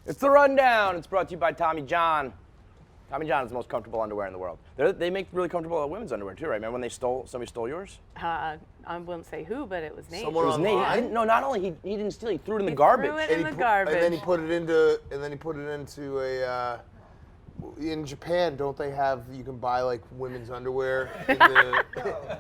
It's the Rundown. It's brought to you by Tommy John. Tommy John is the most comfortable underwear in the world. They make really comfortable women's underwear too, right? Remember when somebody stole yours? I won't say who, but it was Nate. It was Nate. No, not only he didn't steal, he threw it in the garbage. Threw it in the garbage. And then he put it into a. In Japan, don't they have, you can buy like women's underwear?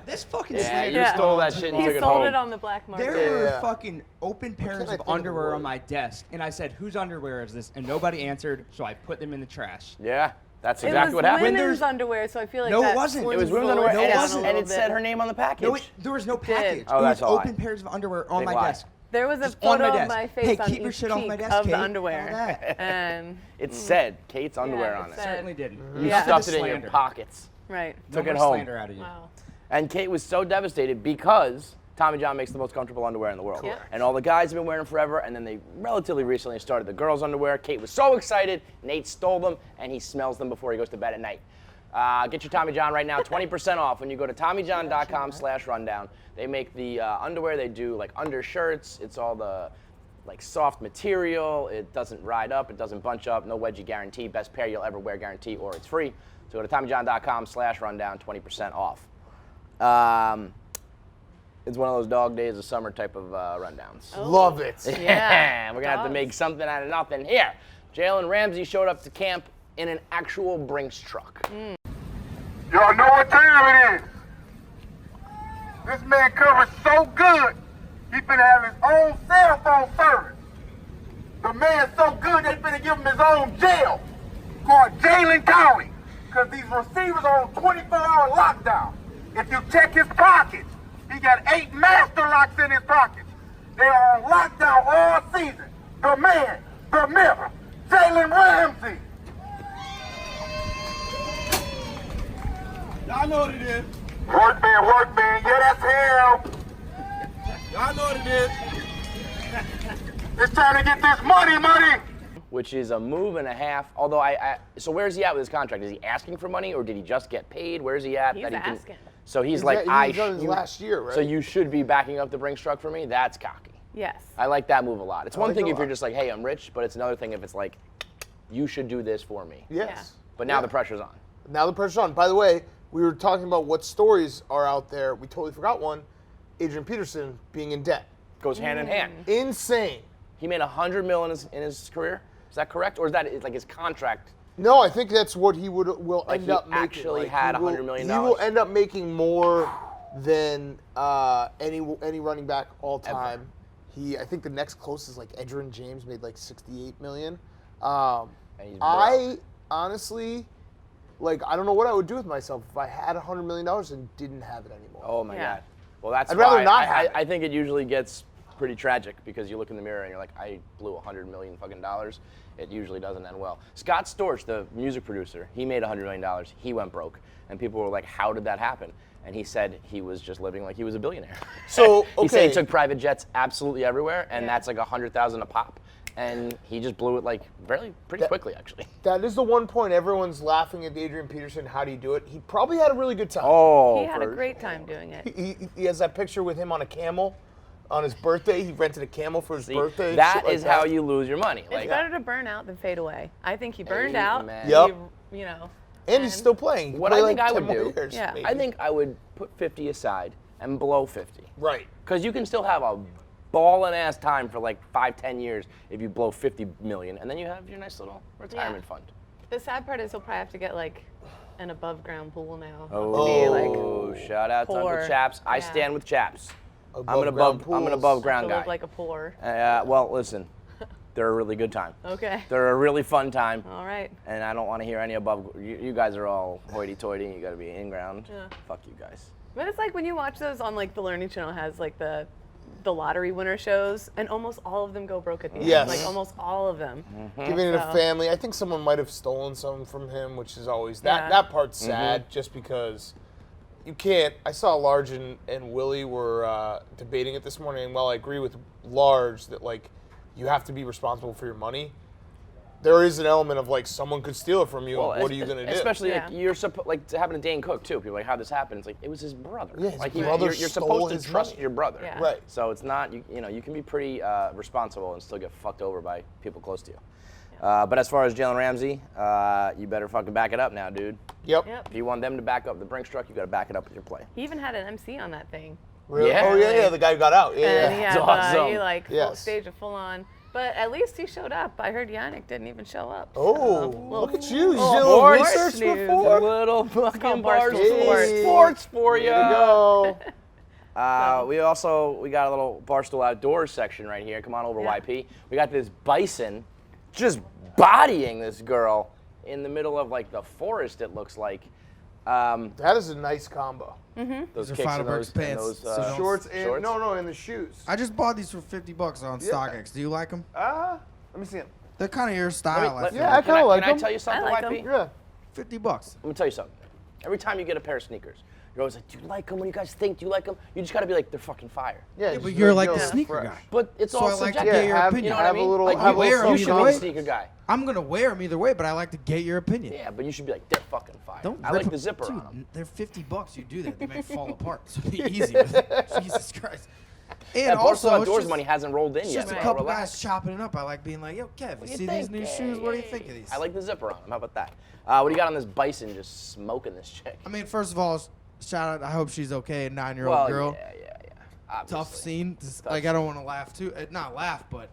This fucking slander. You stole that shit and took it home. He sold it on the black market. There were fucking open pairs of underwear on my desk, and I said, whose underwear is this? And nobody answered, so I put them in the trash. Yeah, that's exactly what happened. It was women's underwear, so I feel like no, it wasn't. It was women's underwear, no, it wasn't. And it said her name on the package. No, there was no package. Oh, that's it was open pairs of underwear on my desk. There was a Just photo on my of desk. my face on keep your each shit off my cheek desk, of Kate. the underwear. And it said Kate's underwear on it. Certainly didn't. You stuffed it in your pockets. Right. Took it home. Slander out of you. Wow. And Kate was so devastated because Tommy John makes the most comfortable underwear in the world. Correct. And all the guys have been wearing them forever, and then they relatively recently started the girls' underwear. Kate was so excited, Nate stole them, and he smells them before he goes to bed at night. Get your Tommy John right now, 20% off when you go to TommyJohn.com/rundown. They make the underwear, they do like undershirts, it's all the like soft material, it doesn't ride up, it doesn't bunch up, no wedgie guarantee, best pair you'll ever wear guarantee, or it's free. So go to TommyJohn.com/rundown, 20% off. It's one of those dog days of summer type of rundowns. Oh. Love it. Yeah, we're gonna have to make something out of nothing. Here, Jalen Ramsey showed up to camp in an actual Brinks truck. Y'all know what time it is. This man covered so good, he finna have his own cell phone service. The man's so good, they finna give him his own jail called Jalen County, because these receivers are on 24-hour lockdown. If you check his pockets, he got 8 master locks in his pockets. They are on lockdown all season. The man, the myth, Jalen Ramsey. Y'all know what it is. Work man, yeah, that's him. Y'all know what it is. It's time to get this money. Which is a move and a half. Although so where's he at with his contract? Is he asking for money or did he just get paid? Where's he at? He's asking. So he's He's like, done his last year, right? So you should be backing up the Brinks truck for me? That's cocky. Yes. I like that move a lot. It's one like thing it a if you're lot. just like, hey, I'm rich, but it's another thing if it's like, you should do this for me. Yes. But now the pressure's on. Now the pressure's on. By the way, we were talking about what stories are out there. We totally forgot one. Adrian Peterson being in debt. Goes hand in hand. Insane. He made $100 million in his career. Is that correct? Or is that like his contract? No, I think that's what he will Like end he up making. actually Like, had he will- $100 million. He will end up making more than any running back all time. I think the next closest is like Adrian James made like $68 million. And he's I honestly, I don't know what I would do with myself if I had $100 million and didn't have it anymore. Oh my Yeah. God. Well, that's I'd rather why not have it. I think it usually gets pretty tragic because you look in the mirror and you're like, I blew $100 million fucking dollars. It usually doesn't end well. Scott Storch, the music producer, he made $100 million. He went broke, and people were like, how did that happen? And he said he was just living like he was a billionaire. So, He said he okay. took private jets absolutely everywhere, and that's like $100,000 a pop. And he just blew it like pretty quickly, actually. That is the one point everyone's laughing at Adrian Peterson. How do you do it? He probably had a really good time. Oh, He had a great time doing it. He has that picture with him on a camel on his birthday. He rented a camel for his birthday. That shit like is how you lose your money. It's better to burn out than fade away. I think he burned out. Amen. Yep. You know. And he's still playing. He What play I think like I 10 would more do, years, Yeah. maybe. I think I would put 50 aside and blow 50. Right. Because you can still have a ballin' ass time for like 5-10 years if you blow 50 million, and then you have your nice little retirement fund. The sad part is he'll probably have to get like an above ground pool now. Oh, shout out to poor. Uncle Chaps. I Yeah. stand with Chaps. I'm an Above-ground above pools. ground To guy. look like a poor. Well, listen, they're a really good time. Okay. They're a really fun time. All right. And I don't want to hear any above. You guys are all hoity-toity. You got to be in ground. Yeah. Fuck you guys. But it's like when you watch those on like the Learning Channel has like the lottery winner shows, and almost all of them go broke at the end. Yes. Like almost all of them. Giving it a So- family. I think someone might have stolen some from him, which is always Yeah. that part's sad, just because you can't. I saw Large and Willie were debating it this morning, and while I agree with Large that like you have to be responsible for your money, there is an element of like someone could steal it from you. Well, what are you gonna do? Especially Yeah. like you're like to happen to Dane Cook too. People are like, how this happened? It's like it was his brother. Yeah, his like brother you're stole supposed to his trust money. your brother. Yeah. Right. So it's not you know you can be pretty responsible and still get fucked over by people close to you. But as far as Jalen Ramsey, you better fucking back it up now, dude. Yep. Yep. If you want them to back up the Brinks truck, you got to back it up with your play. He even had an MC on that thing. Really? Yeah. Oh yeah, the guy who got out. Yeah. And he yeah. had awesome. he like Yes. stage a full on. But at least he showed up. I heard Yannick didn't even show up. Oh, So, look at you. You did a little little sports research news. before. Little fucking called Barstool Barstool Sports. Sports. For you. There you go. We got a little Barstool Outdoors section right here. Come on over, Yeah. YP. We got this Bison just bodying this girl in the middle of like the forest, it looks like. That is a nice combo. Those These are kicks and Fireworks those, and pants, those so don't- Shorts and shorts. no, and the shoes. I just bought these for $50 on StockX. Do you like them? Let me see them. They're kind of your style. I feel. Yeah, I Can kinda like Can I them. tell you something, I like YP? them. Yeah. $50. Let me tell you something. Every time you get a pair of sneakers, you're always like, do you like them? What do you guys think? Do you like them? You just got to be like, they're fucking fire. Yeah, Yeah, but just you're like yo, the sneaker fresh. guy. But it's So all I like to subjective. get your have, opinion. You know what I have mean? a little. Like, have you a little wear 'em You either should be way. the sneaker guy. I'm gonna wear them either way, but I like to get your opinion. Yeah, but you should be like, they're fucking fire. Don't I rip like the 'em. zipper Dude, on them. They're $50. You do that, they may fall apart. So be easy with it. Jesus Christ. And That also, Barstool it's Outdoors just, money hasn't rolled in it's yet. just a bro. couple Relax. guys chopping it up. I like being like, yo, Kev, you do you see these think? new shoes? What do you think of these? I like the zipper on them. How about that? What do you got on this Bison just smoking this chick? I mean, first of all, shout out. I hope she's okay. A 9-year-old Well, girl. yeah. Obviously. Tough scene. Like, I don't want to laugh too. Not laugh, but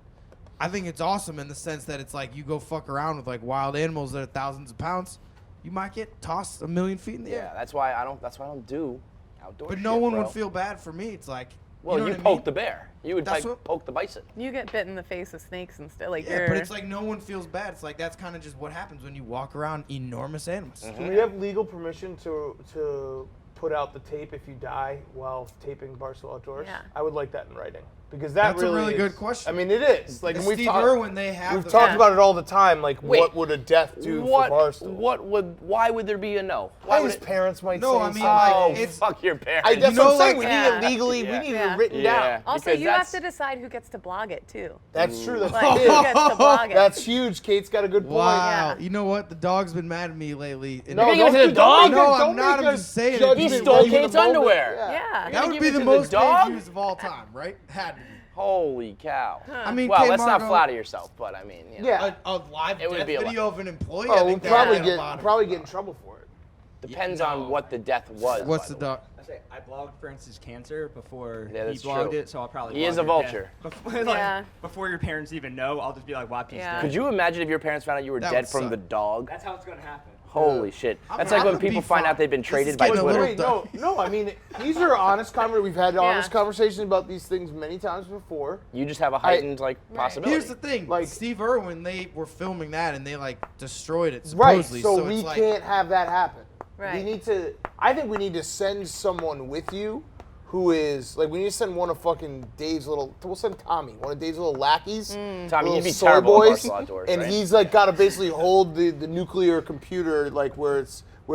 I think it's awesome in the sense that it's like you go fuck around with like wild animals that are thousands of pounds. You might get tossed a million feet in the Yeah, air. that's why I don't do outdoor But no shit, one bro. would feel bad for me. It's like, Well, you know you what I poke mean? the bear. You would That's like, what- poke the bison. You get bit in the face with snakes and stuff. Like Yeah, you're, but it's like no one feels bad. It's like that's kind of just what happens when you walk around enormous animals. Do we have legal permission to put out the tape if you die while taping Barstool Outdoors? Yeah. I would like that in writing because that That's a really is- good question. I mean, it is. Like, and we've Steve talked- Irwin, they have We've the- talked Yeah. about it all the time. Like, Wait, what would a death do for Barstool? Why would there be a no? Why Why would his it? parents might No, say I mean, something. like, Oh, it's- fuck your parents. That's know, what I'm saying. like- We Yeah. need it legally. Yeah. We need Yeah. it written Yeah. down. also, because you have that's- to decide who gets to blog it too. That's true. That's Like who big. gets to blog it. That's huge. Kate's got a good point. Wow. Yeah. You know what? The dog's been mad at me lately. And No, You're gonna don't give it to do- the dog? don't No, make a- I'm don't not. make I'm a just saying it. judgment He right stole in the Kate's moment. underwear. Yeah. that gonna would give be it the to most dog? page views of all time, right? Had to be. Holy cow. I mean, Well, Kate let's not Margot- flatter yourself, but I mean, you know, Yeah. A live It would death be a lot. video of an employee. I Oh, we'll think that probably would get a get lot of- probably get in trouble for it. depends no. on what the death was. What's by the dog? I say I blogged Francis Cancer before Yeah, he that's blogged true. it, so I'll probably. He is blog a your vulture. death. Before, like, Yeah. before your parents even know, I'll just be like, "Wow, Yeah. Could you imagine if your parents found out you were That dead would from suck. the dog? That's how it's gonna happen." Holy shit. I'm That's not like when gonna be people find fine. out they've been This traded is by getting a Twitter. little- Wait, no. I mean, these are honest conversations. We've had honest Yeah. conversations about these things many times before. You just have a heightened like possibility. Here's the thing. Like- Steve Irwin, they were filming that and they like destroyed it Right. supposedly. So it's we like, can't have that happen. We Right. need to. I think we need to send someone with you, who is like we need to send one of fucking Dave's little. We'll send Tommy, one of Dave's little lackeys. Tommy, little you'd be soy terrible at boys, Barstool Outdoors, and right? he's like got to basically hold the nuclear computer, like where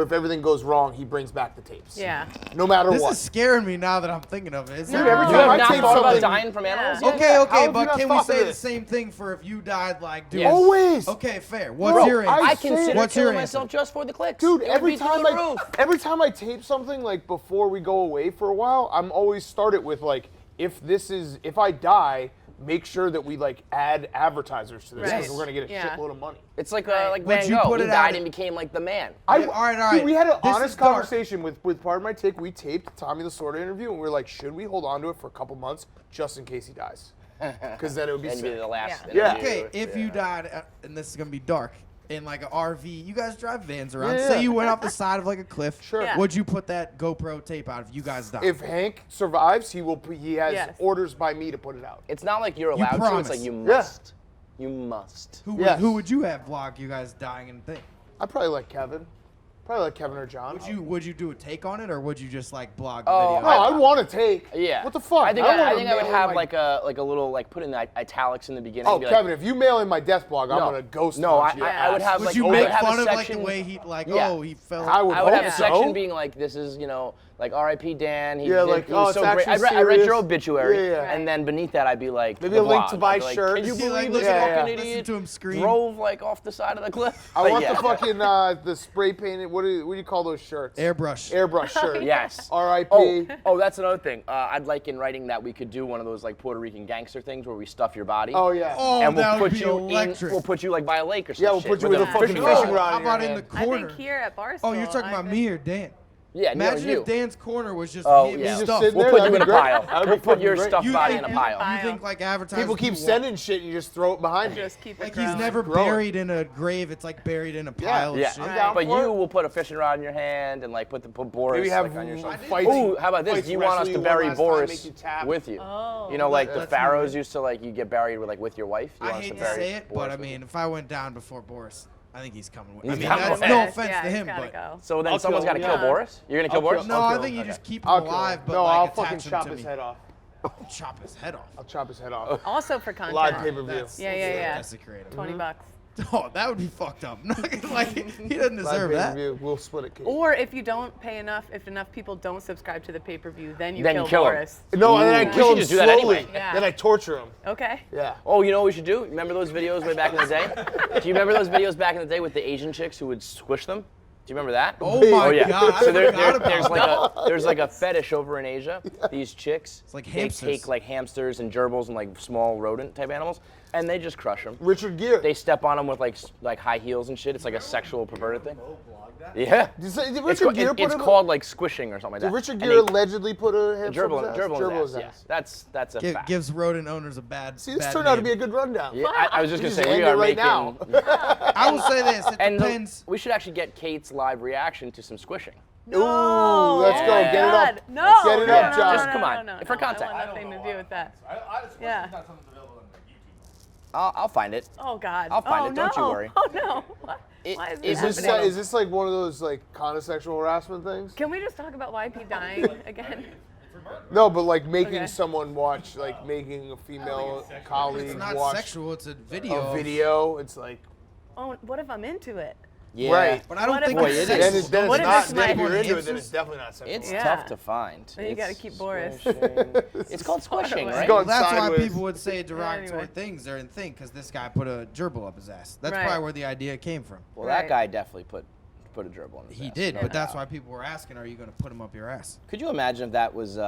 if everything goes wrong, he brings back the tapes. Yeah. No matter This what. is scaring me now that I'm thinking of it. It's Dude, like- every You time have I not tape thought about something- dying from animals Yeah. yet? Okay, How okay, have you but not can we thought say of the this? same thing for if you died, like, dude? Yes. Always. Okay, fair. What's Bro, your answer? I say- consider What's your killing answer? myself just for the clicks. Dude, It would every be through time the roof. I tape something like before we go away for a while, I'm always started with like if I die, make sure that we like add advertisers to this because Right. we're gonna get a Yeah. shitload of money. It's like Right. like Would Van you Gogh. put He it out died in- and became like the man. Yeah, all right. Dude, we had an This is honest dark. conversation with part of my take. We taped Tommy Lasorda interview, and we were like, should we hold on to it for a couple months just in case he dies? Because then it would be And be sick. the last. Yeah. interview. Okay, if you died, and this is gonna be dark, in like an RV, you guys drive vans around. Yeah. Say you went off the side of like a cliff. Sure. Yeah. Would you put that GoPro tape out if you guys died? If Hank survives, he has Yes. orders by me to put it out. It's not like you're allowed to. promise. It's like you Yeah. must. You must. Yes. who would you have vlog you guys dying and thing? I'd probably like Kevin. Probably like Kevin or John. Would you do a take on it or would you just like blog the Oh, video? No, I'd want to take. Yeah. What the fuck? I think don't I wanna think I would mail have my- like a little like put in the italics in the beginning. Oh, and be like, Kevin, if you mail in my death blog, I'm No. gonna ghost No, punch you. I would have would like you I would make have a fun of like the section- way he like Yeah. oh he fell? I would I would hope have a so. section being like, this is, you know, like R.I.P. Dan. He Yeah, did, like, he was oh, so it's great. actually I read your serious. obituary, Yeah, yeah. and then beneath that I'd be like, Maybe the a link blog. to buy I'd be like, shirts. Can you Be believe like, this listen- fucking yeah. idiot Listen to him scream. drove like off the side of the cliff? I Like, want yeah. the fucking the spray painted. What do you call those shirts? Airbrush. Airbrush shirt. Yes. R.I.P. Oh, that's another thing. I'd like in writing that we could do one of those like Puerto Rican gangster things where we stuff your body. Oh yeah. Oh, and we'll that would put be you electric. we'll put you like by a lake or some Yeah, we'll shit put you with a fucking fishing rod. rod. How in your about in the hand. I corner? think here at Barstool. Oh, you're talking I about think- me or Dan? Yeah, no, Imagine you. if Dan's corner was just Oh, him yeah. Just stuff. sitting We'll there, put that'd you in be a great. pile. That'd be We'll put fucking your great. stuffed You body think- in a pile. Pile. You think like advertisers? People keep do what? sending shit, and you just throw it behind you. Just keep it Like he's growing. never Growing. buried in a grave. It's like buried in a pile of Yeah, shit. Right. but for you it. will put a fishing rod in your hand and like put Boris Maybe have like, on your shoulder. fights. Ooh, how about this? fights Do you want us wrestle to you bury one last time, Boris make you tap. with you? Oh. You know, like the That's pharaohs weird. used to like you get buried with your wife. You I want us hate to bury say it, but Boris I with you? mean, if I went down before Boris, I think he's coming with. He's I mean, coming that's with no us. offense yeah, to he's him, gotta but go. So then I'll someone's kill got to him, kill yeah. Boris. You're gonna kill I'll Boris? kill- no, I'll I kill think him. you Okay. just keep him I'll kill alive, him. but No, like I'll attach fucking him chop to his me. head off. I'll chop his head off. I'll chop his head off. Also for content. Live pay-per-view. That's- Yeah, yeah, yeah. Desecrate him. $20. Oh, that would be fucked up. Like he doesn't deserve Live that. pay-per-view. We'll split it. Kate. Or if you don't pay enough, if enough people don't subscribe to the pay-per-view, then you Then you kill kill him. Boris. No, and then I We kill should him just do that slowly. anyway. Yeah. Then I torture him. Okay. Yeah. Oh, you know what we should do? Remember those videos way back in the day? Do you remember those videos back in the day with the Asian chicks who would squish them? Do you remember that? Oh my yeah. god! I So forgot about there's like a fetish over in Asia. These chicks, It's like they hamsters. take like hamsters and gerbils and like small rodent type animals, and they just crush them. Richard Gere. They step on them with like high heels and shit. It's like a sexual perverted thing. Yeah. Did It's, Richard Gere put it's him? called like squishing or something like Did that. Richard And Gere they- allegedly put a hamster gerbil, up his ass? gerbil in Gerbil his his ass. Yeah, that's a fact. Gives rodent owners a bad. See, this bad turned out to name. be a good rundown. Yeah, I was just We gonna just say we end are it right making. now. I will say this. It And depends. we should actually get Kate's live reaction to some squishing. Ooh, let's go. Yeah. Get it up. God, no. Get it no, up, no, John. no, Just no, come no, on. no, For no, contact. I want nothing to do with that. It's Yeah. not something available on YouTube. I'll find it. Oh God. I'll find oh, it, don't you no. worry. Oh no. What? It- Why is is this this happening? Is this like one of those like kind of sexual harassment things? Can we just talk about YP dying again? No, but like making Okay. someone watch, like making a female colleague It's not watch sexual. It's a video. a video. It's like Oh, what if I'm into it? Yeah. right. But I don't What if think I- it's Boy, it Then is. it's, then What it's if not. it's Then if my- you're into it, then hamsters? it's definitely not sexual. It's Yeah. tough to find. Then you gotta It's keep Boris. squishing. It's called squishing, away. right? going That's why sideways. people would say derogatory Anyway. things or think because this guy put a gerbil up his ass. That's Right. probably where the idea came from. Well, Right. that guy definitely put a gerbil in his He ass, did, no but that's doubt. why people were asking, "Are you going to put him up your ass?" Could you imagine if that was,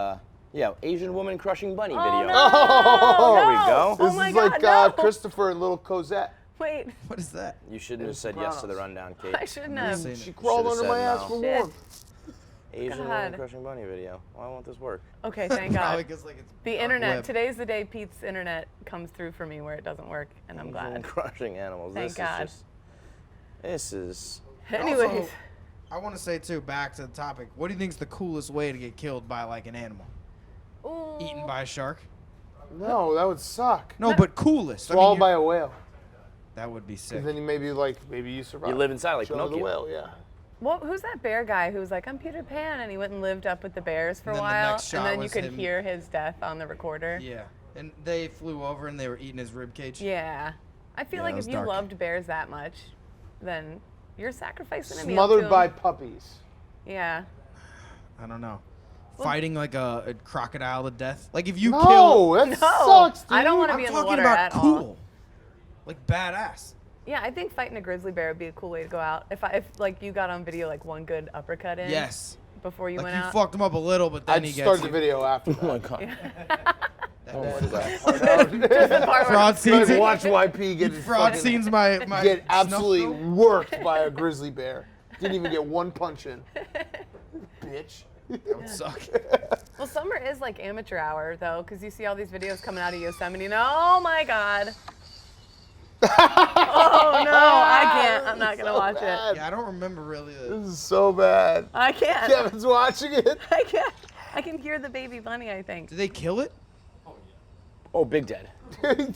Asian woman crushing bunny Oh, video? no. Oh, there we no. go. Oh This my is God, like no. Christopher and little Cosette. Wait, What is that? You shouldn't have said yes to the rundown, Kate. I shouldn't I've have. seen She it. crawled Should've under my said ass no. for Shit. warmth. Asian God. woman crushing bunny video. Why won't this work? Okay, thank Probably God. 'cause, like, it's The dark internet. web. Today's the day Pete's internet comes through for me where it doesn't work, and I'm Asian glad. crushing animals. Thank this God. Is just, this is. Anyways, Also, I want to say too, back to the topic. What do you think is the coolest way to get killed by like an animal? ooh. Eaten by a shark? No, that would suck. No, but coolest. I mean, Swallowed you- by a whale. that would be sick. And then you maybe you survive. You live inside like Show the Pinocchio. whale, yeah. Well, who's that bear guy who was like, I'm Peter Pan, and he went and lived up with the bears for And a then the while, next and shot then you was could him- hear his death on the recorder. Yeah, and they flew over and they were eating his rib cage. Yeah. I feel Yeah, like that if was you dark. loved bears that much, then you're sacrificing a meal to Smothered 'em. by puppies. Yeah. I don't know. Well- Fighting like a crocodile to death. Like if you No, kill. that No, sucks, dude. I don't want to I'm be in the talking water about at cool. all. Like badass. Yeah, I think fighting a grizzly bear would be a cool way to go out. If like you got on video like one good uppercut in Yes. before you Like went you out. fucked him up a little, but then I'd he start gets the you. video after Oh my that. god. The part where- Fraud scenes. Like, watch YP get his Fraud fucking- scenes. My get snuff absolutely film. worked by a grizzly bear. Didn't even get one punch in. Bitch. That would suck. Well, summer is like amateur hour though, because you see all these videos coming out of Yosemite. And, oh my God. Oh no, I can't. I'm not gonna watch it. Yeah, I don't remember really. This is so bad. I can't. Kevin's watching it. I can't. I can hear the baby bunny, I think. Did they kill it? Oh, Big Dead.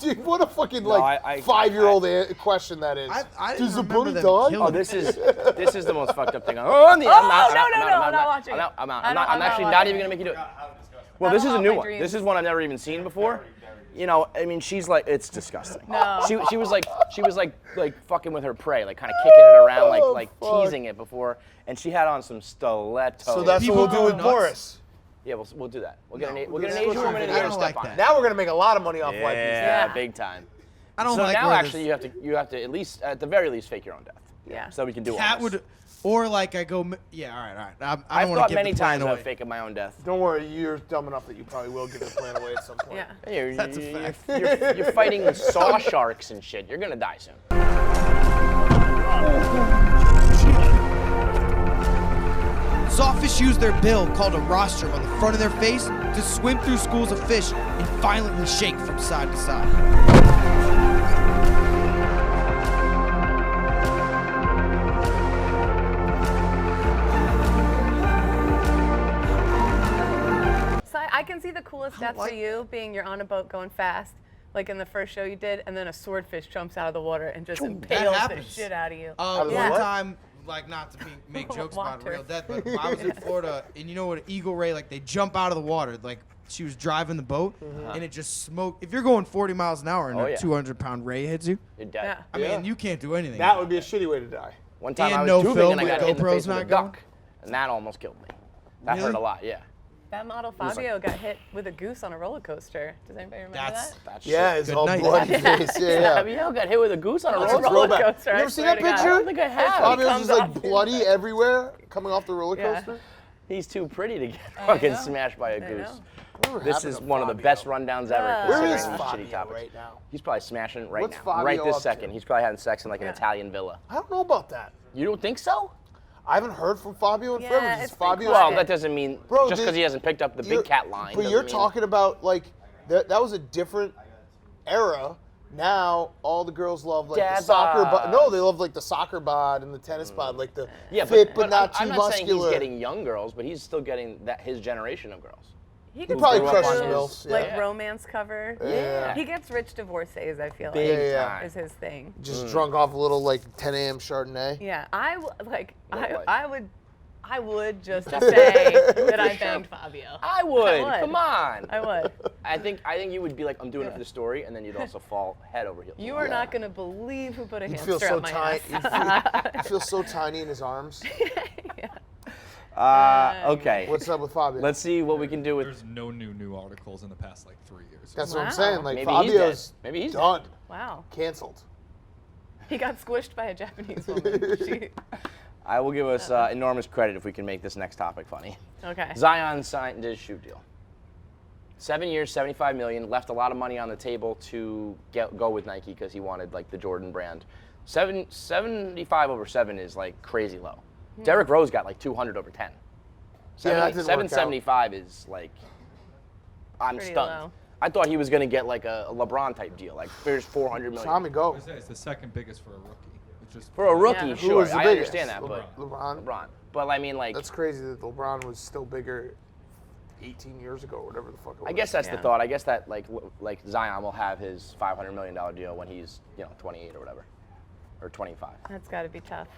Dude, what a fucking No, I- 5-year-old question that is. I Does didn't the remember bunny them die? killing Oh, it. this is the most fucked up thing. I'm no, I'm not watching I'm it. not. I don't- I'm I'm not actually not watching even it. gonna make you do it. How to discuss Well, this is That'll a new haunt my one. dreams. This is one I've never even seen before. You know, I mean, she's like, it's disgusting. No. She was like fucking with her prey, like kind of kicking it around, like teasing it before, and she had on some stilettos. So that's People what we'll do with go nuts. Boris. Yeah, we'll do that. We'll get No, we'll get an this Asian is woman in what here I to don't step like on. that. Now we're gonna make a lot of money off white pieces. Yeah, Yeah. big time. I don't So like now where actually this you have to at the very least fake your own death. Yeah. So we can do all cat this. would, or like I go. Yeah, all right. I I've don't want to thought give many the plan times away. about faking my own death. Don't worry, you're dumb enough that you probably will give the plan away at some point. Yeah. That's a fact. You're fighting saw sharks and shit. You're gonna die soon. Sawfish use their bill, called a rostrum, on the front of their face to swim through schools of fish and violently shake from side to side. So I can see the coolest death like for you being you're on a boat going fast, like in the first show you did, and then a swordfish jumps out of the water and just impales the happens. shit out of you. of the One what? time, like not to make jokes about Water. real death, but when I was in Florida, and you know what, Eagle Ray, like they jump out of the water, like she was driving the boat, and it just smoked. If you're going 40 miles an hour and Oh, a yeah. 200-pound ray hits you, You're dead. Yeah. I mean, you can't do anything. That would be a shitty way to die. One time And I was no tubing film and I with got hit in the GoPros face with a not going? duck, and that almost killed me. That Really? hurt a lot. Yeah. That model Fabio got hit with a goose on a roller coaster. Does anybody remember That's that? That Yeah, shit. it's Good all night. bloody face. Yeah. Fabio got hit with a goose on a That's a roller roller throwback. coaster, You I ever seen swear that to God. picture? I don't think I have. Fabio's Comes just like off. bloody everywhere coming off the roller Yeah. coaster. He's too pretty to get fucking know. smashed by a I goose. know. Whatever This happened is to one of the Fabio? best rundowns ever. Where considering is these Fabio shitty topics. right now? He's probably smashing right What's now. Fabio Right this up second. to? He's probably having sex in like an Yeah. Italian villa. I don't know about that. You don't think so? I haven't heard from Fabio in Yeah, forever. Is it's been Fabio? quiet. Well, that doesn't mean Bro, just because he hasn't picked up the you're- big cat line. But doesn't you're mean- talking about like that was a different era. Now all the girls love like Dad the soccer bod. bods. No, they love like the soccer bod and the tennis bod, like the Yeah, fit but not I'm too not saying muscular. he's getting young girls, but he's still getting that his generation of girls. He could probably still crush do, some milfs, like yeah. romance cover. Yeah. He gets rich divorcees, I feel Big like, Yeah. time. is his thing. Just drunk off a little like 10 a.m. Chardonnay. Yeah, I life. I would just to say that I banged Fabio. I would. I would. Come on. I would. I think you would be like, I'm doing it for the story, and then you'd also fall head over heels. You are not gonna believe who put a You'd hamster feel so up my tiny. ass. You'd feel so tiny in his arms. Okay. What's up with Fabio? Let's see what we can do with. There's no new articles in the past like 3 years. That's what I'm Wow. saying. Like Maybe he's Fabio's dead. Maybe he's done. Wow. Canceled. He got squished by a Japanese woman. I will give us enormous credit if we can make this next topic funny. Okay. Zion signed his shoe deal. 7 years, $75 million. Left a lot of money on the table to go with Nike because he wanted like the Jordan brand. 75 over 7 is like crazy low. Derrick Rose got like 200 over 10. Yeah, that didn't work out. 775 is like, I'm Pretty stunned. low. I thought he was gonna get like a LeBron type deal, like here's 400 million. Tommy, go. It's the second biggest for a rookie. It's just For a rookie, Yeah. Who sure, was the I biggest? understand that, but LeBron. LeBron. But I mean, like, That's crazy that LeBron was still bigger 18 years ago or whatever the fuck it was. I guess that's the Yeah. thought. I guess that like Zion will have his $500 million deal when he's 28 or whatever, or 25. That's got to be tough.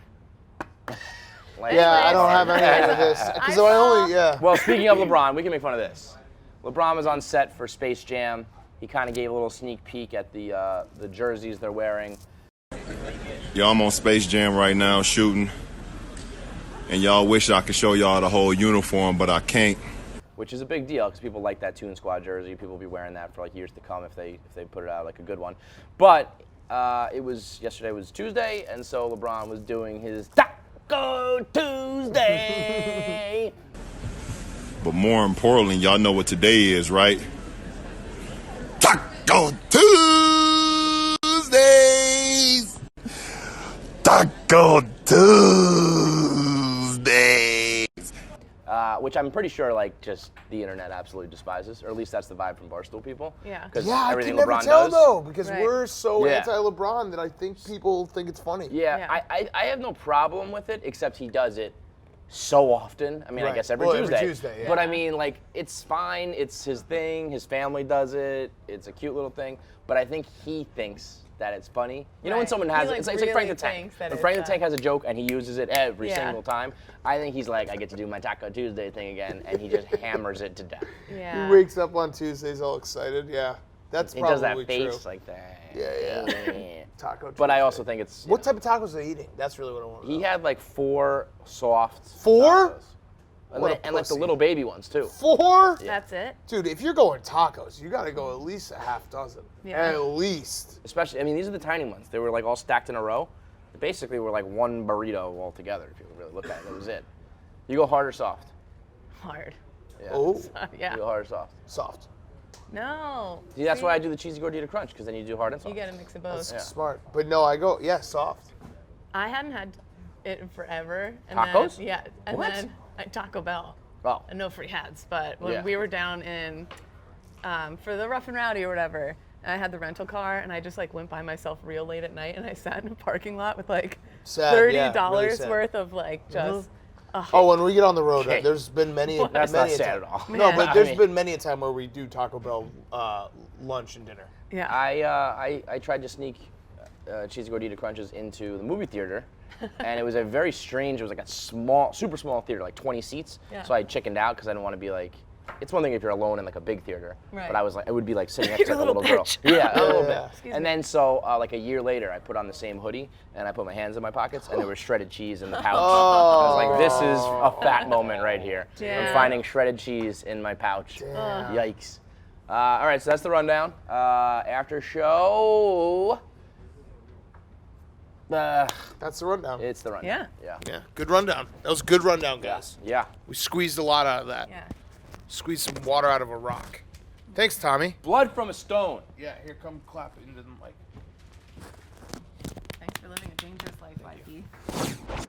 Like, Yeah, I don't Anyways. have any of this. Because I only, yeah. Well, speaking of LeBron, we can make fun of this. LeBron was on set for Space Jam. He kind of gave a little sneak peek at the jerseys they're wearing. Y'all, I'm on Space Jam right now shooting, and y'all wish I could show y'all the whole uniform, but I can't. Which is a big deal because people like that Toon Squad jersey. People will be wearing that for like years to come if they put it out like a good one. But yesterday was Tuesday, and so LeBron was doing his Taco Tuesday. But more importantly, y'all know what today is, right? Taco Tuesdays! Taco Tuesdays! Which I'm pretty sure like just the internet absolutely despises, or at least that's the vibe from Barstool people. Yeah. Because Yeah, I everything can never LeBron tell does. though, because Right. we're so Yeah. anti-LeBron that I think people think it's funny. Yeah, Yeah. I have no problem with it, except he does it so often. I mean, I Right. guess every Well, Tuesday. every Tuesday, yeah. But I mean, like, it's fine. It's his thing. His family does it. It's a cute little thing. But I think he thinks that it's funny. You know when Right. someone He, has like, it's like Frank the really Tank. thinks that When it's, Frank the Tank has a joke and he uses it every Yeah. single time, I think he's like, I get to do my Taco Tuesday thing again, and he just hammers it to death. Yeah. He wakes up on Tuesdays all excited. Yeah, that's He probably does that face true. like that. Yeah. Taco But I Tuesday. also think it's What type of tacos are they eating? That's really what I want to know. He had like 4 soft. 4? tacos. And, What a and like the pussy. little baby ones too. 4? That's it. Dude, if you're going tacos, you got to go at least a half dozen. Yeah. At least. Especially, I mean, these are the tiny ones. They were like all stacked in a row. They basically were like one burrito all together. If you really look at it, that was it. You go hard or soft? Hard. Yeah. Oh, Yeah. You go hard or soft? soft. No. See, that's See? why I do the cheesy gordita crunch, because then you do hard and soft. You gotta mix of both. That's smart. But no, I go, soft. I hadn't had it in forever. And Tacos? Then, yeah. And What? then Taco Bell. Oh. And no free hats. But when Yeah. we were down in for the Rough and Rowdy or whatever, and I had the rental car, and I just like went by myself real late at night, and I sat in a parking lot with like Sad, $30 yeah, really sad. worth of like just. Oh, when we get on the road, Okay. there's been many. That's many not a sad time. at all. No, Yeah. but I there's mean- been many a time where we do Taco Bell lunch and dinner. Yeah. I tried to sneak cheesy gordita crunches into the movie theater, and it was a very strange. It was like a small, super small theater, like 20 seats. Yeah. So I chickened out because I didn't want to be like. It's one thing if you're alone in like a big theater, Right. but I was like, I would be like sitting next to You're like, a a little little girl. bitch. Yeah, a little bit. Yeah. Excuse And me. then so like a year later, I put on the same hoodie and I put my hands in my pockets and there was shredded cheese in the pouch. I was like, this is a fat moment right here. I'm Damn. finding shredded cheese in my pouch. Damn. Yikes. All right, so that's the rundown. After show. That's the rundown. It's the rundown. Yeah. Yeah. Yeah, good rundown. That was a good rundown, guys. Yeah. We squeezed a lot out of that. Yeah. Squeezed some water out of a rock. Thanks, Tommy. Blood from a stone. Yeah, here, come clap into the mic. Thanks for living a dangerous life, YP.